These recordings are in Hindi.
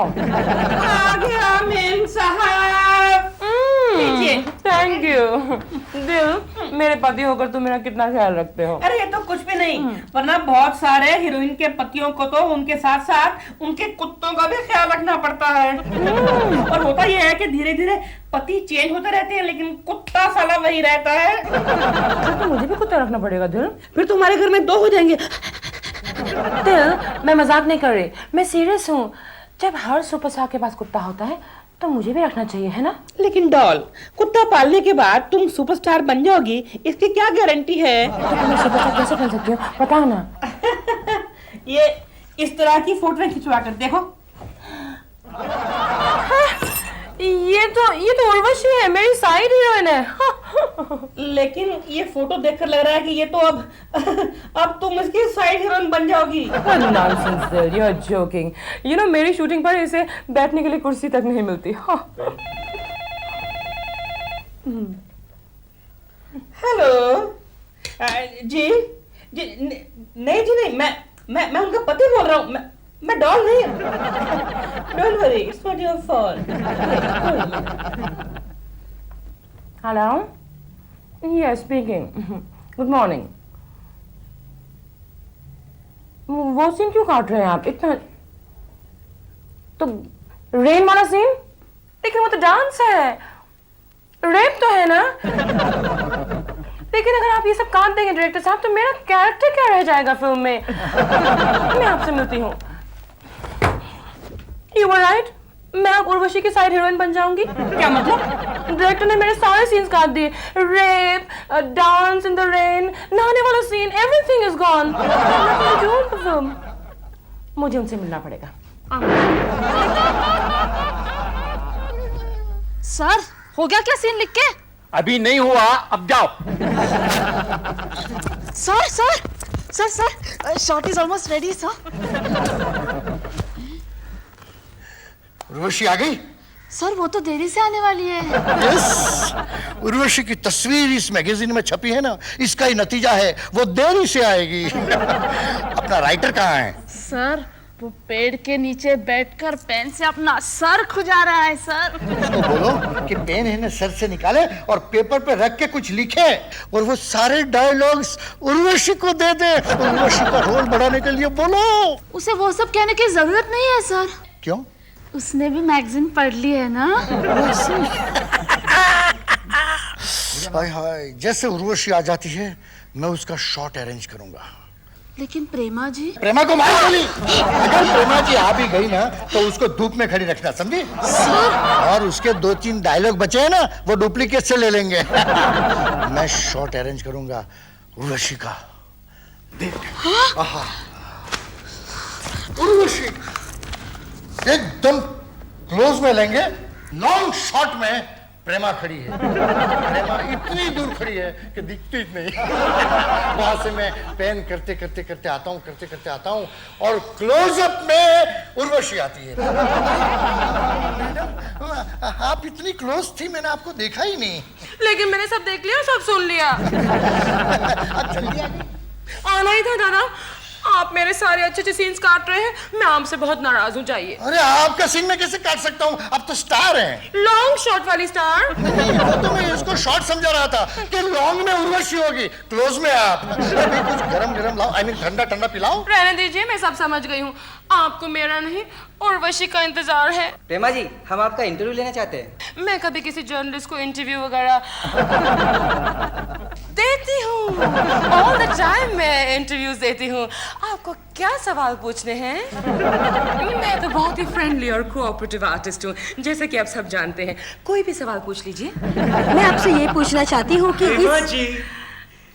जाओ। आ गया मेम साहब। Thank you. दिल, मेरे पति होकर तुम मेरा कितना ख्याल रखते हो। अरे ये तो कुछ भी नहीं, वरना बहुत सारे हीरोइन के पतियों को तो उनके साथ साथ उनके कुत्तों का भी ख्याल रखना पड़ता है। और होता ये है कि धीरे धीरे पति चेंज होते रहते हैं, लेकिन कुत्ता साला वही रहता है। तो मुझे भी कुत्ता रखना पड़ेगा दिल। फिर तुम्हारे घर में 2 हो जाएंगे। दिल, मैं मजाक नहीं कर रही, मैं सीरियस हूँ। जब हर सुपरस्टार के पास कुत्ता होता है तो मुझे भी रखना चाहिए, है ना? लेकिन डॉल, कुत्ता पालने के बाद तुम सुपरस्टार बन जाओगी, इसकी क्या गारंटी है? तो मैं सुपरस्टार कैसे बन सकती हूँ, बताओ ना। ये इस तरह की फोटो खिंचवा कर देखो। ये तो उर्वशी है, मेरी साइड हीरोइन है। लेकिन ये फोटो देखकर लग रहा है कि ये तो अब तुम इसकी साइड हीरोइन बन जाओगी। नॉनसेंस दिल, you are joking. You know मेरी शूटिंग पर इसे बैठने के लिए कुर्सी तक नहीं मिलती। हेलो जी नहीं जी नहीं, मैं उनका पति बोल रहा हूँ, मैं डॉल नहीं। Don't worry, it's not your fault. Hello, yes speaking. Good morning. वो सीन क्यों काट रहे हैं आप इतना? तो रेन वाला सीन? लेकिन वो तो डांस है, रेप तो है ना? लेकिन अगर आप ये सब काट देंगे डायरेक्टर साहब, तो मेरा कैरेक्टर क्या रह जाएगा फिल्म में? मैं आपसे मिलती हूँ। You were right, मैं अब उर्वशी की साइड हीरोइन बन जाऊंगी। क्या मतलब? डायरेक्टर ने मेरे सारे सीन्स काट दिए। Rape, dance in the rain, नहाने वाला scene, everything is gone. Film मुझे उनसे मिलना पड़ेगा। सर, हो गया क्या सीन लिख के? अभी नहीं हुआ, अब जाओ। Sir sir sir sir, shot is almost ready sir. Urvashi आ गई? सर वो तो देरी से आने वाली है। यस, उर्वशी की तस्वीर इस मैगजीन में छपी है ना, इसका ही नतीजा है, वो देरी से आएगी। अपना राइटर कहाँ है? सर वो पेड़ के नीचे बैठकर पेन से अपना सर खुजा रहा है सर। उसको बोलो कि पेन है ना सर से निकाले और पेपर पे रख के कुछ लिखे, और वो सारे डायलॉग्स उर्वशी को दे दे। उर्वशी का रोल बढ़ाने के लिए बोलो। उसे वो सब कहने की जरूरत नहीं है सर। क्यों? उसने भी मैगजीन पढ़ ली है ना। हाय हाय, जैसे उर्वशी आ जाती है मैं उसका शॉट अरेंज करूंगा। लेकिन प्रेमा जी? प्रेमा को मार डाली। अगर प्रेमा जी आ भी गई ना तो उसको धूप में खड़ी रखना, समझी? और उसके 2-3 डायलॉग बचे हैं ना, वो डुप्लीकेट से ले लेंगे। मैं शॉट अरेंज करूंगा उर्वशी का। देख, आहा, उर्वशी एकदम क्लोज में लेंगे, लॉन्ग शॉट में प्रेमा खड़ी है। प्रेमा इतनी दूर खड़ी है कि दिखती नहीं। वहां से मैं पेन करते करते करते आता हूँ और क्लोजअप में उर्वशी आती है। आप इतनी क्लोज थी, मैंने आपको देखा ही नहीं। लेकिन मैंने सब देख लिया, सब सुन लिया। आप जल्दी आ गई। आना ही था दादा, आप मेरे सारे अच्छे अच्छे सीन्स काट रहे हैं, मैं आपसे बहुत नाराज हूँ। चाहिए। अरे आपका सीन मैं कैसे काट सकता हूँ, आप तो स्टार हैं। लॉन्ग शॉट वाली स्टार। नहीं, वो तो मैं इसको शॉर्ट समझा रहा था कि लॉन्ग में उर्वशी होगी, क्लोज में आप। अभी कुछ गरम गरम लाओ, आई मीन ठंडा ठंडा पिलाओ। रहने दीजिए, मैं सब समझ गई हूँ। आपको मेरा नहीं, उर्वशी का इंतजार है। प्रेमा जी, हम आपका इंटरव्यू लेना चाहते हैं। मैं कभी किसी जर्नलिस्ट को इंटरव्यू वगैरह देती हूँ। ऑल द टाइम मैं इंटरव्यूज देती हूँ। आपको क्या सवाल पूछने हैं? मैं तो बहुत ही फ्रेंडली और कोऑपरेटिव आर्टिस्ट हूँ, जैसे कि आप सब जानते हैं। कोई भी सवाल पूछ लीजिए। मैं आपसे ये पूछना चाहती हूँ कि प्रेमा जी,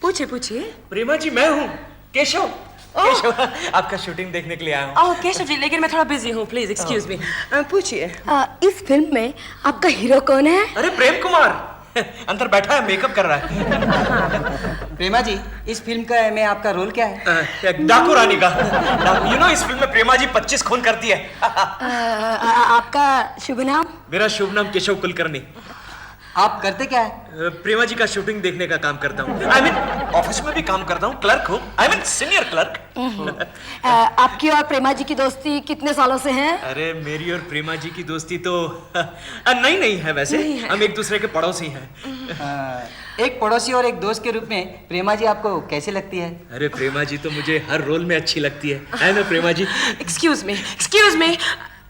पूछिए। प्रेमा जी, मैं हूँ केशव। केशव, आपका शूटिंग देखने के लिए आया हूँ। ओह केशव जी, लेकिन मैं थोड़ा बिजी हूँ, प्लीज एक्सक्यूज मी। पूछिए। इस फिल्म में आपका हीरो कौन है? अरे प्रेम कुमार अंदर बैठा है, मेकअप कर रहा है। प्रेमा जी, इस फिल्म का में आपका रोल क्या है? डाकू रानी का। यू नो, इस फिल्म में प्रेमा जी 25 खून करती है। आपका शुभ नाम? मेरा शुभ नाम केशव कुलकर्णी। आप करते क्या है? प्रेमा जी का शूटिंग देखने का काम करता हूँ। आई मीन ऑफिस में भी काम करता हूँ, क्लर्क हूँ। I mean senior clerk. आपकी और प्रेमा जी की दोस्ती कितने सालों से है? अरे मेरी और प्रेमा जी की दोस्ती तो नहीं है वैसे। हम एक दूसरे के पड़ोसी हैं। एक पड़ोसी और एक दोस्त के रूप में प्रेमा जी आपको कैसे लगती है? अरे प्रेमा जी तो मुझे हर रोल में अच्छी लगती है ना Prema ji? Excuse me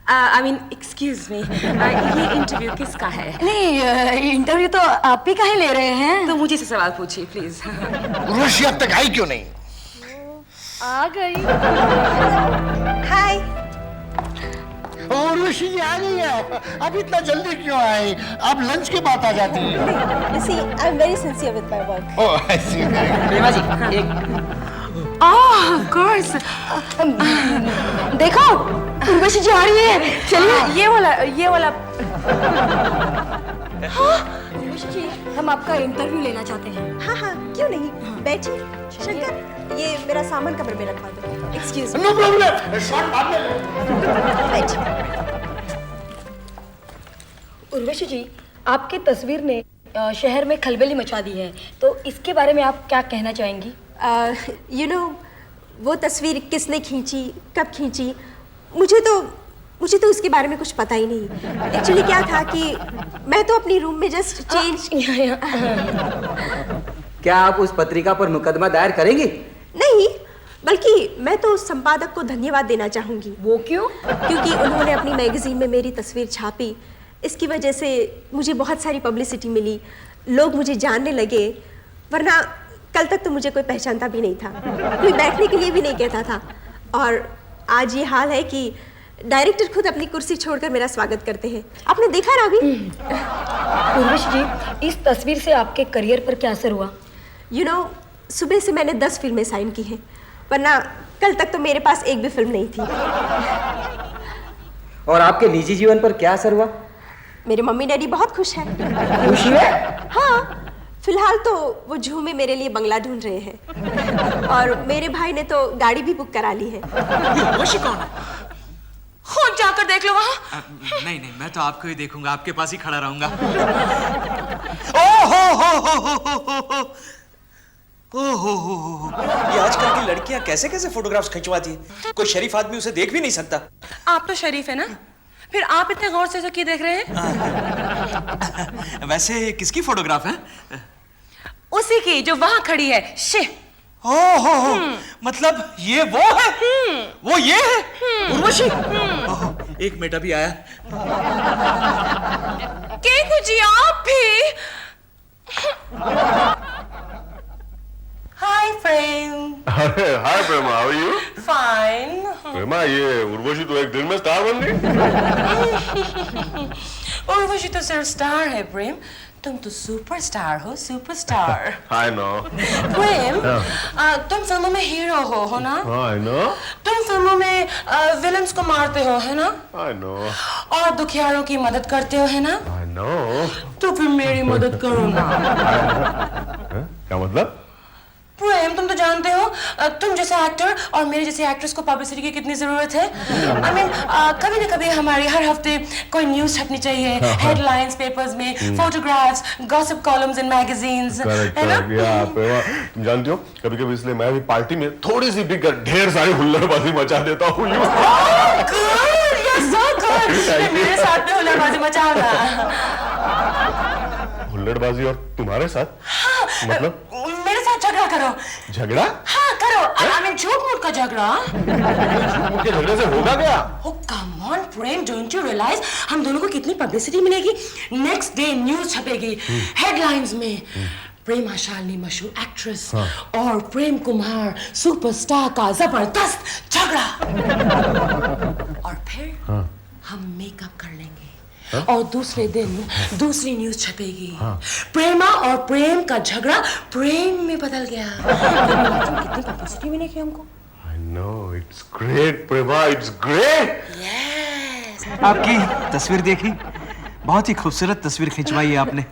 I mean excuse me, ये इंटरव्यू किसका है? नहीं, इंटरव्यू तो आप ही काहे ले रहे हैं? तो मुझे से सवाल पूछिए प्लीज। उर्वशी अब तक आई क्यों नहीं? आ गई। हाय। उर्वशी जी आ गई है। अब इतना जल्दी क्यों आई? आप लंच के बाद आ जाती हैं। You see, I'm very sincere with my work. Oh, I see. प्रेमा जी एक ऑफ कोर्स। देखो, उर्वशी जी आ रही है। चलिए। ये वाला उर्वशी जी, हम आपका इंटरव्यू लेना चाहते हैं। हाँ हाँ, क्यों नहीं? बैठिए। शंकर, ये मेरा सामान कमरे में रखवा दो। Excuse me. No problem, shot बाद में ले। बैठिए। उर्वशी जी, आपकी तस्वीर ने शहर में खलबली मचा दी है, तो इसके बारे में आप क्या कहना चाहेंगी? You know, वो तस्वीर किसने खींची, कब खींची, मुझे तो उसके बारे में कुछ पता ही नहीं। एक्चुअली क्या था कि मैं तो अपनी रूम में जस्ट चेंज। क्या आप उस पत्रिका पर मुकदमा दायर करेंगी? नहीं, बल्कि मैं तो उस संपादक को धन्यवाद देना चाहूँगी। वो क्यों? क्योंकि उन्होंने अपनी मैगजीन में मेरी तस्वीर छापी। इसकी वजह से मुझे बहुत सारी पब्लिसिटी मिली, लोग मुझे जानने लगे, वरना कल तक तो मुझे कोई पहचानता भी नहीं था, कोई बैठने के लिए भी नहीं कहता था। और आज ये हाल है कि डायरेक्टर खुद अपनी कुर्सी छोड़कर मेरा स्वागत करते हैं। आपने देखा ना अभी? उर्वशी जी, इस तस्वीर से आपके करियर पर क्या असर हुआ? You know, सुबह से मैंने 10 फिल्में साइन की हैं, वरना कल तक तो मेरे पास एक भी फिल्म नहीं थी। और आपके निजी जीवन पर क्या असर हुआ? मेरे मम्मी डैडी बहुत खुश हैं। खुश है? हाँ, फिलहाल तो वो जू में मेरे लिए बंगला ढूंढ रहे हैं, और मेरे भाई ने तो गाड़ी भी बुक करा ली है। उर्वशी कौन है? खुद जाकर देख लो वहाँ। नहीं, मैं तो आपको ही देखूंगा, आपके पास ही खड़ा रहूंगा। ओहो, ये आजकल की लड़कियां कैसे कैसे फोटोग्राफ्स खिंचवाती हैं। कोई शरीफ आदमी उसे देख भी नहीं सकता। आप तो शरीफ है ना, फिर आप इतने गौर से क्यों देख रहे हैं? वैसे किसकी फोटोग्राफ है? उसी की जो वहां खड़ी है। ओहो, मतलब ये वो है? वो ये है? उर्वशी? एक मिनट अभी आया। केकू जी, आप भी? हाय प्रेम। अरे हाय प्रेमा, हाउ आर यू? फाइन। प्रेमा, ये उर्वशी तो एक दिन में स्टार बन गई। उर्वशी तो सिर्फ स्टार है प्रेम, तुम तो सुपरस्टार हो, सुपरस्टार। I know. प्रेम, तुम फिल्मों में हीरो हो ना? I know. तुम फिल्मों में विलन्स को मारते हो, है ना? I know. और दुखियारों की मदद करते हो, है ना? I know. तो फिर मेरी मदद करो ना। क्या मतलब? प्रेम, तुम तो जानते हो तुम जैसे एक्टर और मेरे जैसे एक्ट्रेस को पब्लिसिटी की कितनी जरूरत है। आई मीन कभी ना कभी हमारी हर हफ्ते कोई न्यूज छपनी चाहिए, हेडलाइंस पेपर्स में, photographs, gossip columns in magazines, है ना? तुम जानती हो, कभी कभी इसलिए मैं भी पार्टी में थोड़ी सी भी ढेर सारी हुल्लड़बाजी मचा देता हूँ। Good, you so good. मेरे साथ में हुल्लड़बाजी मचाना। हुल्लड़बाजी और तुम्हारे साथ? मतलब? मेरे साथ झगड़ा करो। झगड़ा? हाँ करो। आई मीन झूठ मूठ का झगड़ा। झूठ के झगड़े से होगा क्या? Oh come on Prem, don't you realize हम दोनों को कितनी पब्लिसिटी मिलेगी? नेक्स्ट डे न्यूज छपेगी हेडलाइंस में, प्रेमा शालिनी मशहूर एक्ट्रेस और प्रेम कुमार सुपरस्टार का जबरदस्त झगड़ा। और फिर हम मेकअप कर लेंगे और दूसरे दिन दूसरी न्यूज छपेगी, प्रेमा और प्रेम का झगड़ा प्रेम में बदल गया। कितनी पब्लिसिटी मिलेगी हमको। I know, it's great, Prema, it's great. Yes. आपकी तस्वीर देखी, बहुत ही खूबसूरत तस्वीर खिंचवाई है आपने।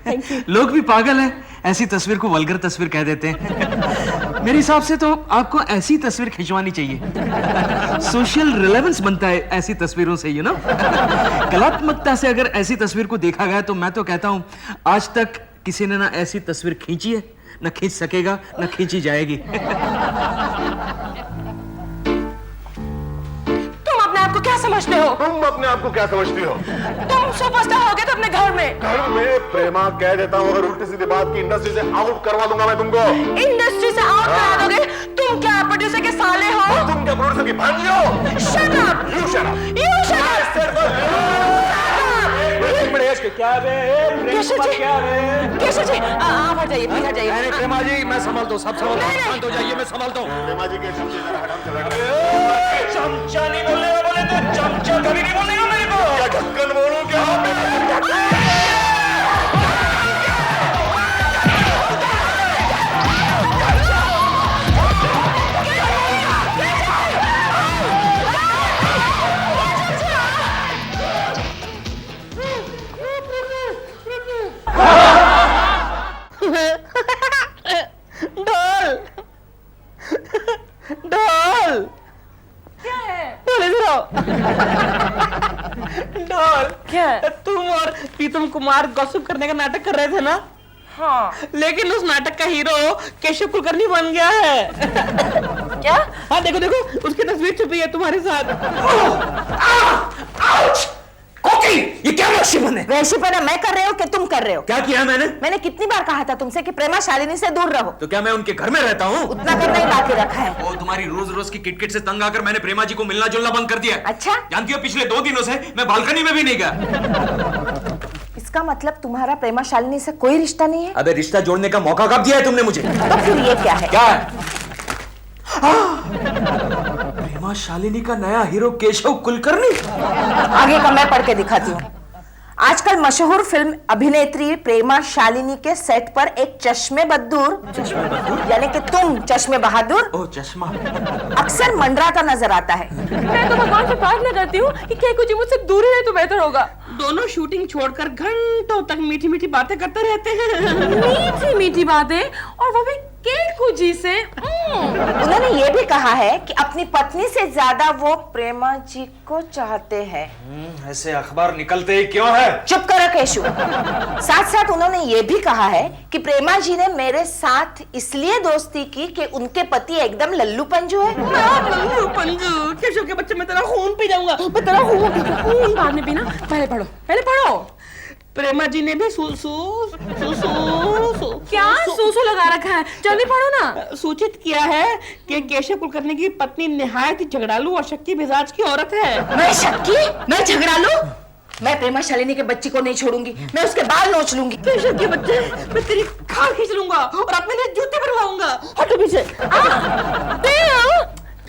लोग भी पागल हैं, ऐसी तस्वीर को वल्गर तस्वीर कह देते हैं। मेरे हिसाब से तो आपको ऐसी तस्वीर खिंचवानी चाहिए। सोशल रिलेवेंस बनता है ऐसी तस्वीरों से, यू नो। कलात्मकता से अगर ऐसी तस्वीर को देखा गया तो मैं तो कहता हूं आज तक किसी ने ना ऐसी तस्वीर खींची है, ना खींच सकेगा, ना खींची जाएगी। आपको क्या समझते हो? तुम अपने आप को क्या समझती हो? तुम सुपरस्टार हो गए तो अपने घर में। घर में प्रेमा कह देता हूँ, अगर उल्टी सीधी बात की इंडस्ट्री से आउट करवा दूंगा मैं तुमको। इंडस्ट्री से आउट करा दोगे? तुम क्या प्रोड्यूसर के साले हो? तुम क्या प्रोड्यूसर की भांजी हो? Shut up! You shut up! You shut up! क्या केशव जी, आप हट जाइए, प्लीज हट जाइए। अरे प्रेमा जी, मैं संभालता हूँ, सब संभालता हूँ, शांत हो जाइए, मैं संभालता हूँ। प्रेमा जी के चमचे जरा हटाओ, चला चमचा नहीं बोलेगा, बोले तो चमचा कभी नहीं बोलेगा मेरे को। क्या ढक्कन बोलूं क्या? ढोल ढोल क्या है? ढोल इधर आओ। ढोल क्या है? तुम और प्रीतम कुमार गॉसिप करने का नाटक कर रहे थे ना? हाँ। लेकिन उस नाटक का हीरो केशव कुलकर्णी बन गया है। क्या? हाँ देखो देखो, उसकी तस्वीर छुपी है तुम्हारे साथ। कोकी, ये क्या वैश्यपन है? वैश्यपन मैं कर रहे हो कि तुम कर रहे हो? क्या किया मैंने? मैंने कितनी बार कहा था तुमसे कि प्रेमा शालिनी से दूर रहो। तो क्या मैं उनके घर में रहता हूँ? उतना करना ही बाकी रखा है। ओ, तुम्हारी रोज रोज की किटकिट से तंग आकर मैंने प्रेमा जी को मिलना जुलना बंद कर दिया। अच्छा? जानती हो पिछले 2 दिनों से मैं बालकनी में भी नहीं गया। इसका मतलब तुम्हारा प्रेमा शालिनी से कोई रिश्ता नहीं है? अबे रिश्ता जोड़ने का मौका कब दिया है तुमने मुझे? तो फिर ये क्या है? क्या है? प्रेमा शालिनी का नया हीरो केशव कुलकर्णी। आगे का मैं पढ़ के दिखाती हूँ। आजकल मशहूर फिल्म अभिनेत्री प्रेमा शालिनी के सेट पर एक चश्मे बहादुर यानी कि तुम चश्मे बहादुर ओ चश्मा अक्सर मंडराता नजर आता है। मैं तो भगवान से प्रार्थना करती हूँ कि केकू जी मुझसे दूर रहे तो बेहतर होगा। दोनों शूटिंग छोड़कर घंटों तक मीठी मीठी बातें करते रहते हैं। मीठी मीठी बातें, और वो भी केकू जी से। उन्होंने ये भी कहा है कि अपनी पत्नी से ज्यादा वो प्रेमा जी को चाहते हैं। ऐसे अखबार निकलते ही क्यों है? चुप करो केशु। साथ साथ उन्होंने ये भी कहा है कि प्रेमा जी ने मेरे साथ इसलिए दोस्ती की कि उनके पति एकदम लल्लू पंजू है। लल्लू पंजू? केशव के बच्चे, मैं तेरा खून पी जाऊंगा, मैं तेरा खून। बाद में पीना, पहले पढ़ो, पहले पढ़ो। प्रेमा जी ने भी क्या सूसू लगा रखा है? जल्दी पढ़ो ना। सूचित किया है कि केशव कुलकर्णी की पत्नी निहायत ही झगड़ालू और शक्की मिजाज की औरत है। मैं शक्की? मैं झगड़ालू? मैं प्रेमा शालिनी के बच्ची को नहीं छोड़ूंगी, मैं उसके बाल नोच लूंगी। केशव के बच्चे, मैं तेरी खाल खींच लूंगा और अपने लिए जूते बनवाऊंगा। हटो पीछे।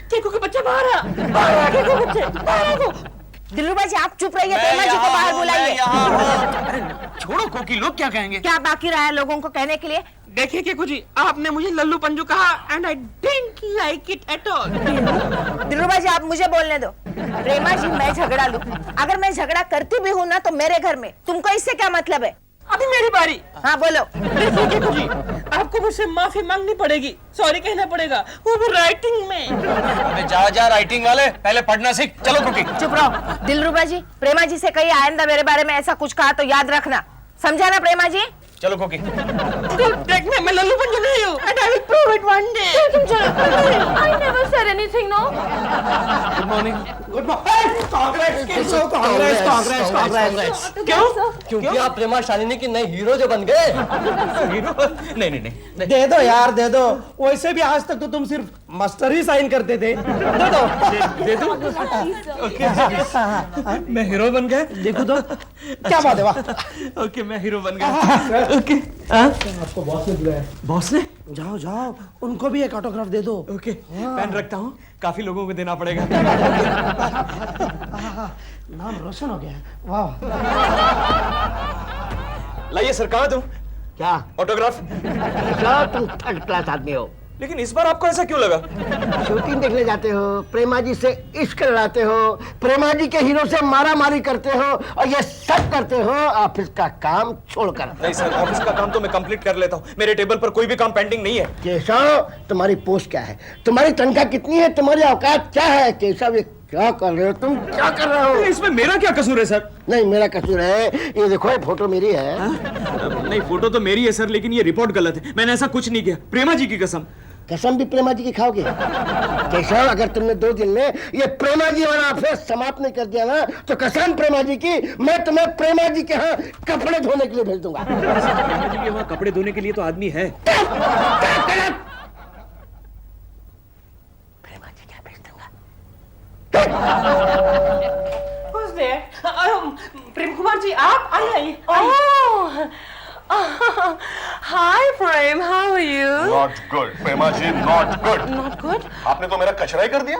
केकू के बच्चे बाहर आ, केकू के बच्चे बाहर आ। दिलरुबा जी आप चुप रहिए, प्रेमा जी को बाहर बुलाइए। छोड़ो कोकी, लोग क्या कहेंगे? क्या बाकी रहा है लोगों को कहने के लिए? देखिए केकू जी, आपने मुझे लल्लू पंजू कहा and I didn't like it at all. Dilruba ji आप मुझे बोलने दो। प्रेमा जी मैं झगड़ा लूं, अगर मैं झगड़ा करती भी हूँ ना तो मेरे घर में, तुमको इससे क्या मतलब है? अभी मेरी बारी। हाँ बोलो। देखिए केकू जी, आपको मुझसे माफी मांगनी पड़ेगी, सॉरी कहना पड़ेगा, वो भी राइटिंग में। अबे जा राइटिंग वाले, पहले पढ़ना सीख। चलो कोकी। चुप रहो। दिलरुबा जी, प्रेमा जी से कहीं आइंदा मेरे बारे में ऐसा कुछ कहा तो याद रखना, समझा ना प्रेमा जी? चलो कोकी। देखना मैं लल्लू पंजू नहीं हूँ and I will prove it one day। तुम चलो। I never said anything, no? Good morning. Good morning. Congress Congress Congress. क्यों? क्योंकि आप प्रेमा शालिनी की नई हीरो जो बन गए। हीरो? नहीं। दे दो यार, दे दो। वैसे भी आज तक तो तुम सिर्फ मास्टर ही साइन करते थे। दे दो। दे दो। मैं हीरो बन गया। देखो तो क्या बात है। वाह। ओके मैं हीरो बन गया। ओके आपको बॉस ने बुलाया। बॉस ने? जाओ जाओ, उनको भी एक ऑटोग्राफ दे दो। ओके पेन रखता हूँ, काफी लोगों को देना पड़ेगा। नाम रोशन हो गया। वाह। लाइए सर, कहाँ दूं? क्या ऑटोग्राफ? तुम थर्ड क्लास आदमी हो। लेकिन इस बार आपको ऐसा क्यों लगा? शूटिंग देखने जाते हो, प्रेमा जी से इश्क लड़ाते हो, प्रेमा जी के हीरो से मारा मारी करते हो और ये सब करते हो ऑफिस का काम छोड़कर। नहीं सर, ऑफिस का काम तो मैं कंप्लीट कर लेता हूँ, मेरे टेबल पर कोई भी काम पेंडिंग नहीं है। केशव, तुम्हारी पोस्ट क्या है, तुम्हारी तनख्वाह कितनी है, तुम्हारी औकात क्या है? केशव, ये क्या कर रहे हो तुम, क्या कर रहे हो? इसमें मेरा क्या कसूर है सर? नहीं, मेरा कसूर है। ये देखो, ये फोटो मेरी है। नहीं, फोटो तो मेरी है सर, लेकिन ये रिपोर्ट गलत है। मैंने ऐसा कुछ नहीं किया, प्रेमा जी की कसम। कसम भी प्रेमा जी की खाओगे? केशव, अगर तुमने 2 दिन में ये प्रेमा जी वाला अफेयर समाप्त नहीं कर दिया ना, तो कसम प्रेमा जी की, मैं तुम्हें प्रेमा जी के यहाँ कपड़े धोने के लिए भेज दूंगा। प्रेमा जी के वहाँ कपड़े धोने के लिए तो आदमी है। प्रेमा जी क्या भेज दूंगा? प्रेम कुमार जी, आप आइए। Hi Prem, how are you? Not good Prema ji, not good. Not good? आपने तो मेरा कचरा ही कर दिया।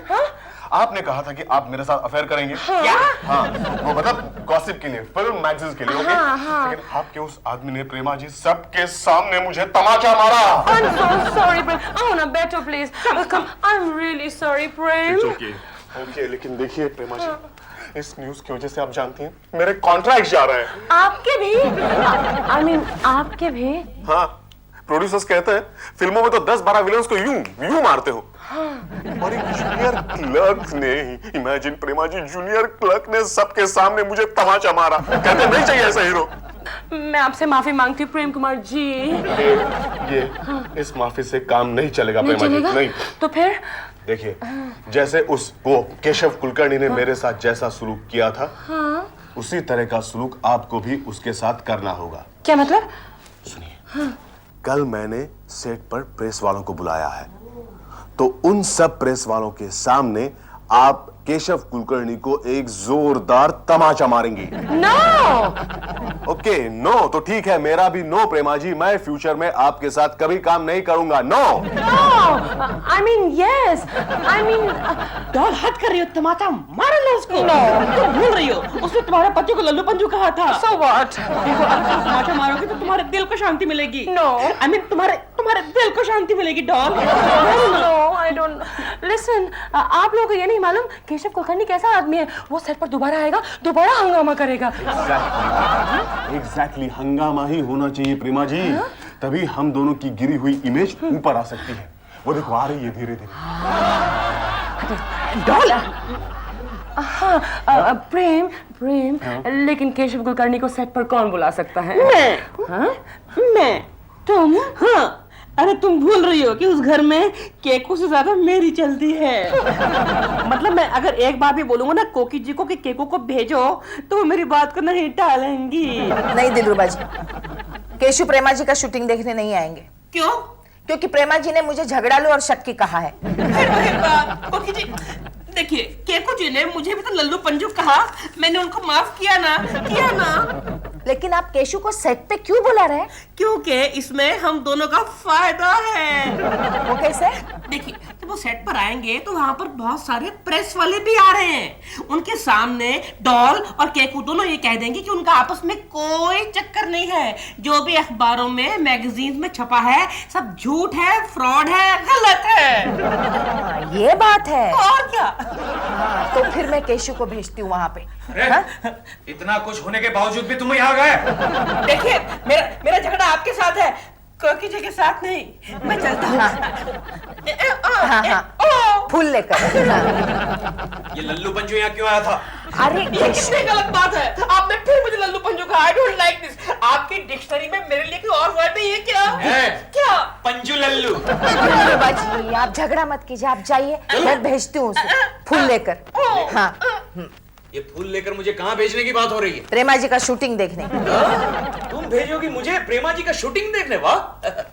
आपने कहा था कि आप मेरे साथ अफेयर करेंगे। क्या? हाँ, वो मतलब गॉसिप के लिए, फिल्म मैगजीन्स के लिए, ओके? हाँ। लेकिन आपके उस आदमी ने प्रेमा जी सबके सामने मुझे तमाचा मारा। I'm so sorry, Prem. I want a better, please. Come, I'm really sorry, Prem. Okay, लेकिन देखिए प्रेमा जी, इस न्यूज़ की वजह से आप जानती हैं मेरे कॉन्ट्रैक्ट जा रहे हैं। आपके भी? I mean, आपके भी? हाँ, प्रोड्यूसर्स कहते हैं फिल्मों में तो 10-12 विलन्स को यूं मारते हो। और एक जूनियर क्लर्क ने, इमेजिन प्रेमा जी, जूनियर क्लर्क ने सबके सामने मुझे तमाचा मारा। कहते नहीं चाहिए ऐसा हीरो। मैं आपसे माफी मांगती हूँ प्रेम कुमार जी। ये इस माफी से काम नहीं चलेगा प्रेमा जी, नहीं। तो फिर? देखिए, जैसे वो केशव कुलकर्णी ने मेरे साथ जैसा सलूक किया था, उसी तरह का सलूक आपको भी उसके साथ करना होगा। क्या मतलब? सुनिए, कल मैंने सेट पर प्रेस वालों को बुलाया है, तो उन सब प्रेस वालों के सामने आप केशव कुलकर्णी को एक जोरदार तमाचा मारेंगी। नो! ओके, नो तो ठीक है, मेरा भी नो प्रेमा जी, मैं फ्यूचर में आपके साथ कभी काम नहीं करूंगा। No! I mean yes, I mean doll हद कर रही हो, तमाचा मार लो उसको। तुम भूल रही हो, उसने तुम्हारे पति को लल्लू पंजू कहा था। So what? देखो, अगर तुम तमाचा मारोगे तो तुम्हारे दिल को शांति मिलेगी। No. I mean तुम्हारे दिल को शांति मिलेगी doll. No, I don't. Listen, आप लोगों को ये नहीं मालूम केशव कुलकर्णी कैसा आदमी है? वो सेट पर दोबारा आएगा, दोबारा हंगामा करेगा। एग्जैक्टली, हंगामा ही होना चाहिए प्रेमा जी, तभी हम दोनों की गिरी हुई इमेज ऊपर आ सकती है। वो देखो आ रही है धीरे धीरे। डॉल। हाँ, प्रेम, लेकिन केशव कुलकर्णी को सेट पर कौन बुला सकता है? मैं। तुम? हाँ। अरे तुम भूल रही हो कि उस घर में केको से ज्यादा मेरी चलती है। मतलब मैं अगर एक बार भी बोलूंगा ना कोकी जी को कि केको को भेजो, तो वो मेरी बात को नहीं टालेंगी। नहीं दिलरुबा जी, केशु प्रेमा जी का शूटिंग देखने नहीं आएंगे। क्यों? क्योंकि प्रेमा जी ने मुझे झगड़ालू और शक्की कहा है। कोकी जी, देखिए, केको जी ने मुझे भी तो लल्लू पंजू कहा, मैंने उनको माफ किया ना। लेकिन आप केशु को सेट पे क्यों बुला रहे हैं? क्योंकि इसमें हम दोनों का फायदा है। वो कैसे? देखिए, जब वो सेट पर आएंगे तो वहां पर बहुत सारे प्रेस वाले भी आ रहे हैं। उनके सामने डॉल और केकू दोनों ये कह देंगे कि उनका आपस में कोई चक्कर नहीं है, जो भी अखबारों में मैगजीन में छपा है सब झूठ है, फ्रॉड है, गलत है। ये बात है। और क्या? तो फिर मैं केशु को भेजती हूँ वहां पे। इतना कुछ होने के बावजूद भी तुम यहाँ गए? देखिए, मेरा झगड़ा आपके साथ है, कोकी जी के साथ नहीं। मैं चलता हूँ। हाँ, फूल लेकर। ये लल्लू पंजू यहाँ क्यों आया था? अरे ये कितनी गलत बात है, आपने फिर मुझे लल्लू पंजू कहा। I don't like this। आपकी डिक्शनरी में मेरे लिए कोई और वर्ड नहीं है क्या? क्या? पंजू लल्लू। बाजी, आप झगड़ा मत कीजिए, आप जाइए, मैं भेजती हूँ उसे फूल लेकर। हाँ, ये फूल लेकर मुझे कहाँ भेजने की बात हो रही है? प्रेमा जी का शूटिंग देखने। तुम भेजोगी मुझे प्रेमा जी का शूटिंग देखने? वाह!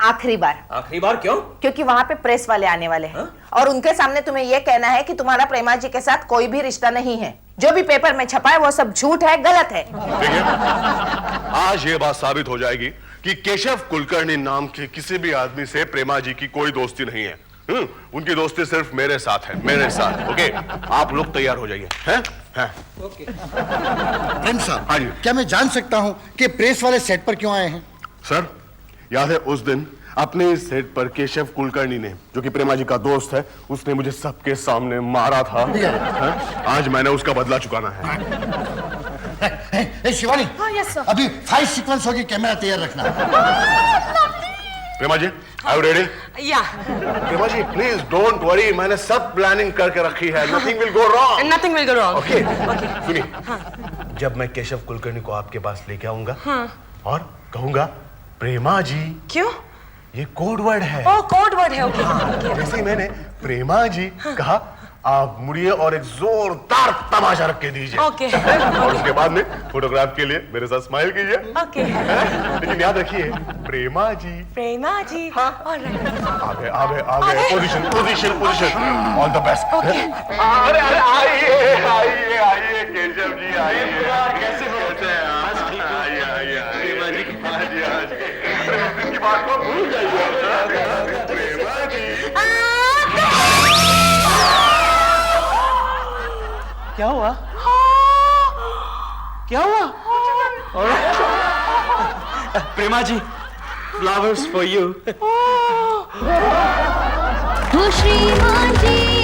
आखिरी बार। आखिरी बार क्यों? क्योंकि वहाँ पे प्रेस वाले आने वाले हैं और उनके सामने तुम्हें ये कहना है कि तुम्हारा प्रेमा जी के साथ कोई भी रिश्ता नहीं है, जो भी पेपर में छपा है वो सब झूठ है, गलत है। आज ये बात साबित हो जाएगी कि केशव कुलकर्णी नाम के किसी भी आदमी से प्रेमा जी की कोई दोस्ती नहीं है। उनकी दोस्ती सिर्फ मेरे साथ है, मेरे साथ। ओके, आप लोग तैयार हो जाइए। हैं? ओके। प्रेम साहब, हाँ जी। क्या मैं जान सकता हूं कि प्रेस वाले सेट पर क्यों आए हैं? सर, याद है उस दिन अपने इस सेट पर केशव कुलकर्णी ने, जो कि प्रेमा जी का दोस्त है, उसने मुझे सबके सामने मारा था। आज मैंने उसका बदला चुकाना है। शिवानी, हाँ, yes, sir. अभी फाइट सीक्वेंस होगी, कैमरा तैयार रखना। प्रेमा जी, आर यू रेडी? या प्रेमा जी प्लीज डोंट वरी, मैंने सब प्लानिंग करके रखी है। Nothing will go wrong. Nothing will go wrong. Okay सुनिए, जब मैं केशव कुलकर्णी को आपके पास लेके आऊंगा और कहूंगा प्रेमा जी, क्यों? ये कोड वर्ड है। ओह, कोड वर्ड है। ओके। जैसे ही मैंने प्रेमा जी कहा, आप मुड़िए और एक जोरदार तमाशा रख के दीजिए। ओके। और उसके बाद में फोटोग्राफ के लिए मेरे साथ स्माइल कीजिए। ओके। लेकिन याद रखिए, प्रेमा जी। प्रेमा जी। ऑलराइट। आगे आगे आगे, position position position, all the best. Okay. अरे अरे आइए आइए आइए केशव जी, आइए। कैसे हैं आप? आइए आइए प्रेमा जी, हाँ जी हाँ जी, इसकी बात को भूल जाइए प्रेमा जी। क्या हुआ? क्या हुआ? प्रेमा जी, फ्लावर्स फॉर यू। श्रीमान जी।